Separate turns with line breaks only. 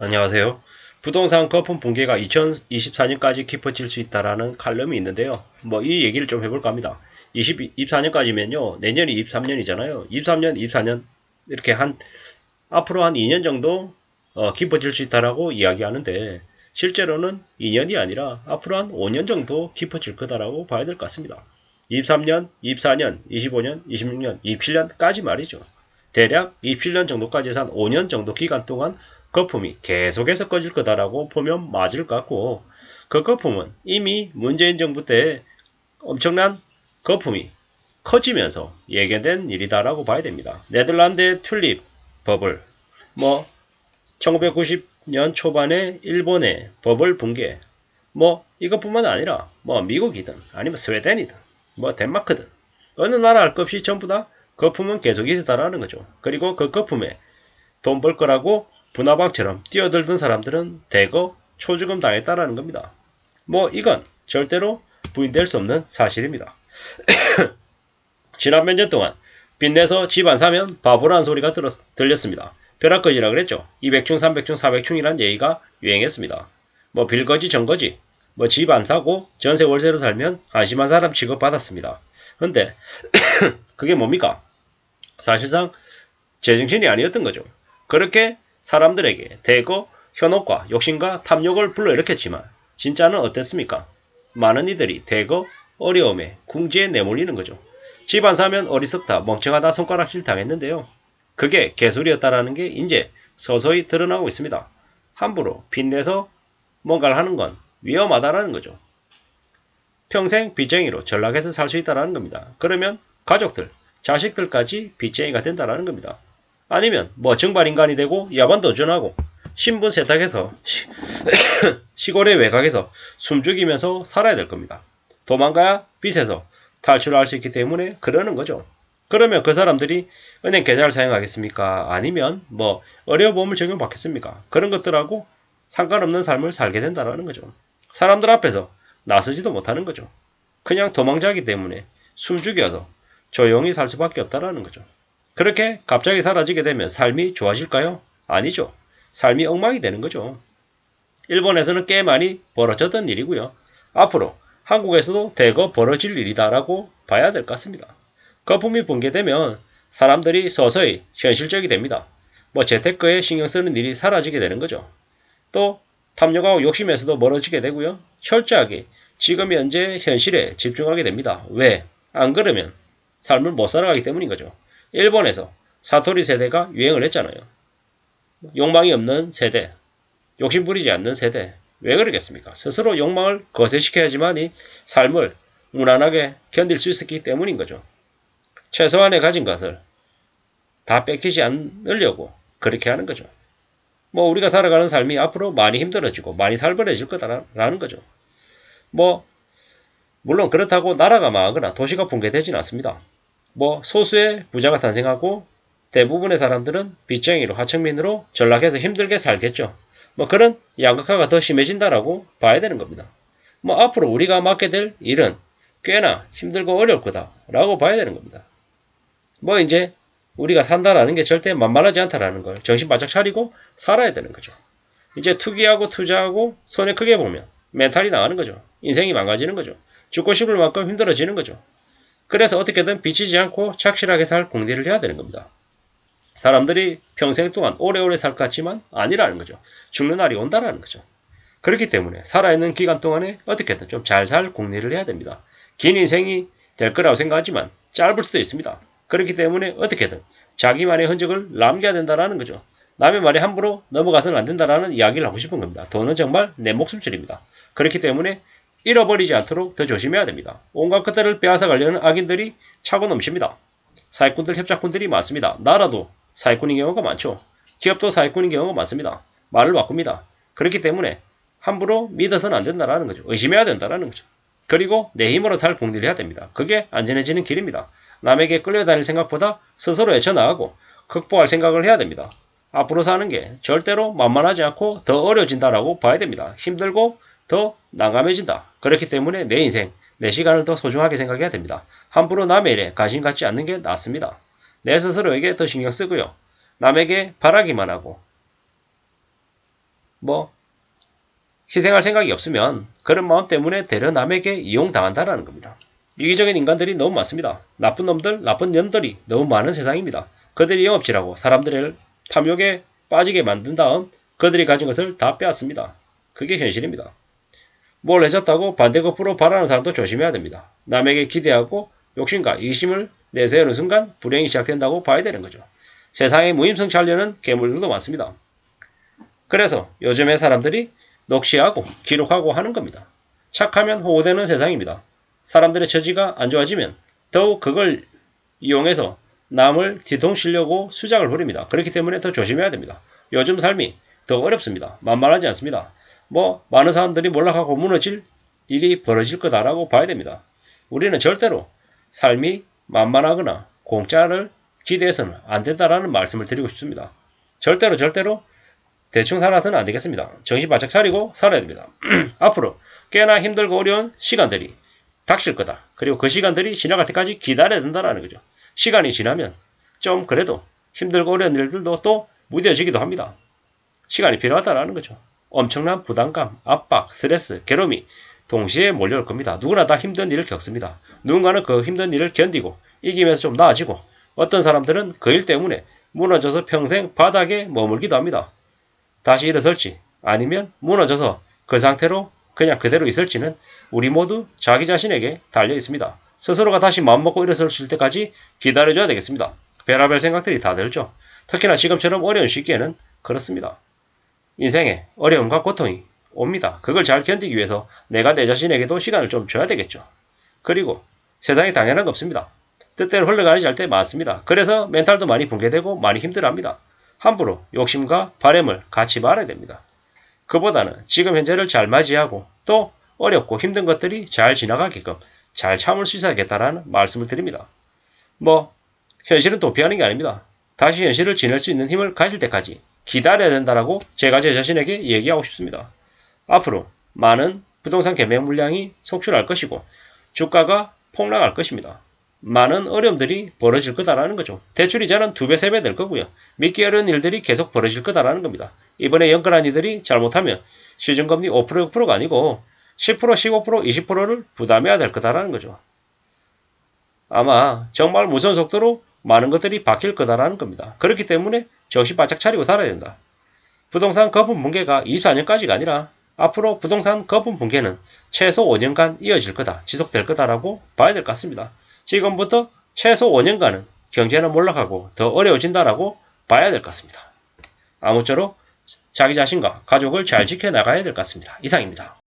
안녕하세요. 부동산 거품 붕괴가 2024년까지 깊어질 수 있다라는 칼럼이 있는데요. 이 얘기를 좀 해볼까 합니다. 24년까지면요. 내년이 23년이잖아요. 23년, 24년 이렇게 앞으로 한 2년 정도 깊어질 수 있다라고 이야기하는데 실제로는 2년이 아니라 앞으로 한 5년 정도 깊어질 거다라고 봐야 될 것 같습니다. 23년, 24년, 25년, 26년, 27년까지 말이죠. 대략 27년 정도까지 해서 한 5년 정도 기간 동안 거품이 계속해서 꺼질 거다라고 보면 맞을 것 같고, 그 거품은 이미 문재인 정부 때 엄청난 거품이 커지면서 예견된 일이다라고 봐야 됩니다. 네덜란드의 튤립 버블, 1990년 초반에 일본의 버블 붕괴, 이것뿐만 아니라 미국이든 아니면 스웨덴이든 덴마크든 어느 나라 할 것 없이 전부 다 거품은 계속 있었다라는 거죠. 그리고 그 거품에 돈 벌 거라고 분화방처럼 뛰어들던 사람들은 대거 초주금 당했다라는 겁니다. 이건 절대로 부인될 수 없는 사실입니다. 지난 몇 년 동안 빚내서 집 안 사면 바보라는 소리가 들렸습니다. 벼락거지라 그랬죠. 200충, 300충, 400충이란 얘기가 유행했습니다. 빌거지, 정거지, 집 안 사고 전세 월세로 살면 안심한 사람 취급받았습니다. 근데 그게 뭡니까? 사실상 제정신이 아니었던 거죠. 그렇게 사람들에게 대거 현혹과 욕심과 탐욕을 불러일으켰지만 진짜는 어땠습니까? 많은 이들이 대거 어려움에 궁지에 내몰리는 거죠. 집 안 사면 어리석다, 멍청하다 손가락질 당했는데요. 그게 개소리였다라는 게 이제 서서히 드러나고 있습니다. 함부로 빚내서 뭔가를 하는 건 위험하다라는 거죠. 평생 빚쟁이로 전락해서 살 수 있다라는 겁니다. 그러면 가족들, 자식들까지 빚쟁이가 된다라는 겁니다. 아니면 증발인간이 되고 야반 도전하고 신분 세탁해서 시골의 외곽에서 숨죽이면서 살아야 될 겁니다. 도망가야 빚에서 탈출할 수 있기 때문에 그러는 거죠. 그러면 그 사람들이 은행 계좌를 사용하겠습니까? 아니면 의료보험을 적용받겠습니까? 그런 것들하고 상관없는 삶을 살게 된다는 거죠. 사람들 앞에서 나서지도 못하는 거죠. 그냥 도망자기 때문에 숨죽여서 조용히 살 수밖에 없다는 거죠. 그렇게 갑자기 사라지게 되면 삶이 좋아질까요? 아니죠. 삶이 엉망이 되는 거죠. 일본에서는 꽤 많이 벌어졌던 일이고요. 앞으로 한국에서도 대거 벌어질 일이다라고 봐야 될 것 같습니다. 거품이 붕괴되면 사람들이 서서히 현실적이 됩니다. 재테크에 신경 쓰는 일이 사라지게 되는 거죠. 또 탐욕하고 욕심에서도 멀어지게 되고요. 철저하게 지금 현재 현실에 집중하게 됩니다. 왜? 안 그러면 삶을 못 살아가기 때문인 거죠. 일본에서 사토리 세대가 유행을 했잖아요. 욕망이 없는 세대, 욕심 부리지 않는 세대. 왜 그러겠습니까? 스스로 욕망을 거세시켜야지만이 삶을 무난하게 견딜 수 있었기 때문인 거죠. 최소한의 가진 것을 다 뺏기지 않으려고 그렇게 하는 거죠. 우리가 살아가는 삶이 앞으로 많이 힘들어지고 많이 살벌해질 거다라는 거죠. 물론 그렇다고 나라가 망하거나 도시가 붕괴되지는 않습니다. 소수의 부자가 탄생하고 대부분의 사람들은 빚쟁이로 하층민으로 전락해서 힘들게 살겠죠. 그런 양극화가 더 심해진다라고 봐야 되는 겁니다. 앞으로 우리가 맡게 될 일은 꽤나 힘들고 어려울 거다라고 봐야 되는 겁니다. 이제 우리가 산다라는 게 절대 만만하지 않다라는 걸 정신 바짝 차리고 살아야 되는 거죠. 이제 투기하고 투자하고 손해 크게 보면 멘탈이 나가는 거죠. 인생이 망가지는 거죠. 죽고 싶을 만큼 힘들어지는 거죠. 그래서 어떻게든 비치지 않고 착실하게 살 공리를 해야 되는 겁니다. 사람들이 평생 동안 오래오래 살 것 같지만 아니라는 거죠. 죽는 날이 온다라는 거죠. 그렇기 때문에 살아있는 기간 동안에 어떻게든 좀 잘 살 공리를 해야 됩니다. 긴 인생이 될 거라고 생각하지만 짧을 수도 있습니다. 그렇기 때문에 어떻게든 자기만의 흔적을 남겨야 된다는 거죠. 남의 말에 함부로 넘어가서는 안 된다는 이야기를 하고 싶은 겁니다. 돈은 정말 내 목숨줄입니다. 그렇기 때문에 잃어버리지 않도록 더 조심해야 됩니다. 온갖 것들을 빼앗아 가려는 악인들이 차고 넘칩니다. 사기꾼들, 협작꾼들이 많습니다. 나라도 사기꾼인 경우가 많죠. 기업도 사기꾼인 경우가 많습니다. 말을 바꿉니다. 그렇기 때문에 함부로 믿어서는 안 된다는 거죠. 의심해야 된다는 거죠. 그리고 내 힘으로 살 공리를 해야 됩니다. 그게 안전해지는 길입니다. 남에게 끌려다닐 생각보다 스스로 헤쳐나가고 극복할 생각을 해야 됩니다. 앞으로 사는 게 절대로 만만하지 않고 더 어려워진다라고 봐야 됩니다. 힘들고 더 난감해진다. 그렇기 때문에 내 인생, 내 시간을 더 소중하게 생각해야 됩니다. 함부로 남의 일에 관심 갖지 않는 게 낫습니다. 내 스스로에게 더 신경 쓰고요. 남에게 바라기만 하고 뭐 희생할 생각이 없으면 그런 마음 때문에 되려 남에게 이용당한다라는 겁니다. 이기적인 인간들이 너무 많습니다. 나쁜 놈들, 나쁜 년들이 너무 많은 세상입니다. 그들이 영업질하고 사람들을 탐욕에 빠지게 만든 다음 그들이 가진 것을 다 빼앗습니다. 그게 현실입니다. 뭘 해줬다고 반대급부로 바라는 사람도 조심해야 됩니다. 남에게 기대하고 욕심과 이심을 내세우는 순간 불행이 시작된다고 봐야 되는 거죠. 세상에 무임승차 하려는 괴물들도 많습니다. 그래서 요즘의 사람들이 녹취하고 기록하고 하는 겁니다. 착하면 호구되는 세상입니다. 사람들의 처지가 안 좋아지면 더욱 그걸 이용해서 남을 뒤통치려고 수작을 부립니다. 그렇기 때문에 더 조심해야 됩니다. 요즘 삶이 더 어렵습니다. 만만하지 않습니다. 많은 사람들이 몰락하고 무너질 일이 벌어질 거다라고 봐야 됩니다. 우리는 절대로 삶이 만만하거나 공짜를 기대해서는 안 된다라는 말씀을 드리고 싶습니다. 절대로 대충 살아서는 안 되겠습니다. 정신 바짝 차리고 살아야 됩니다. 앞으로 꽤나 힘들고 어려운 시간들이 닥칠 거다. 그리고 그 시간들이 지나갈 때까지 기다려야 된다는 거죠. 시간이 지나면 좀 그래도 힘들고 어려운 일들도 또 무뎌지기도 합니다. 시간이 필요하다라는 거죠. 엄청난 부담감, 압박, 스트레스, 괴로움이 동시에 몰려올 겁니다. 누구나 다 힘든 일을 겪습니다. 누군가는 그 힘든 일을 견디고 이기면서 좀 나아지고 어떤 사람들은 그 일 때문에 무너져서 평생 바닥에 머물기도 합니다. 다시 일어설지 아니면 무너져서 그 상태로 그냥 그대로 있을지는 우리 모두 자기 자신에게 달려 있습니다. 스스로가 다시 마음먹고 일어설 수 있을 때까지 기다려줘야 되겠습니다. 별의별 생각들이 다 들죠. 특히나 지금처럼 어려운 시기에는 그렇습니다. 인생에 어려움과 고통이 옵니다. 그걸 잘 견디기 위해서 내가 내 자신에게도 시간을 좀 줘야 되겠죠. 그리고 세상에 당연한 거 없습니다. 뜻대로 흘러가지 않을 때 많습니다. 그래서 멘탈도 많이 붕괴되고 많이 힘들어합니다. 함부로 욕심과 바램을 갖지 말아야 됩니다. 그보다는 지금 현재를 잘 맞이하고 또 어렵고 힘든 것들이 잘 지나가게끔 잘 참을 수 있어야겠다라는 말씀을 드립니다. 현실은 도피하는 게 아닙니다. 다시 현실을 지낼 수 있는 힘을 가질 때까지 기다려야 된다라고 제가 제 자신에게 얘기하고 싶습니다. 앞으로 많은 부동산 개매 물량이 속출할 것이고 주가가 폭락할 것입니다. 많은 어려움들이 벌어질 거다라는 거죠. 대출 이자는 2배, 3배 될 거고요. 믿기 어려운 일들이 계속 벌어질 거다라는 겁니다. 이번에 연끌한 이들이 잘못하면 시중금리 5%, 6%가 아니고 10%, 15%, 20%를 부담해야 될 거다라는 거죠. 아마 정말 무서운 속도로 많은 것들이 바뀔 거다라는 겁니다. 그렇기 때문에 정신 바짝 차리고 살아야 된다. 부동산 거품 붕괴가 24년까지가 아니라 앞으로 부동산 거품 붕괴는 최소 5년간 이어질 거다, 지속될 거다라고 봐야 될 것 같습니다. 지금부터 최소 5년간은 경제는 몰락하고 더 어려워진다라고 봐야 될 것 같습니다. 아무쪼록 자기 자신과 가족을 잘 지켜나가야 될 것 같습니다. 이상입니다.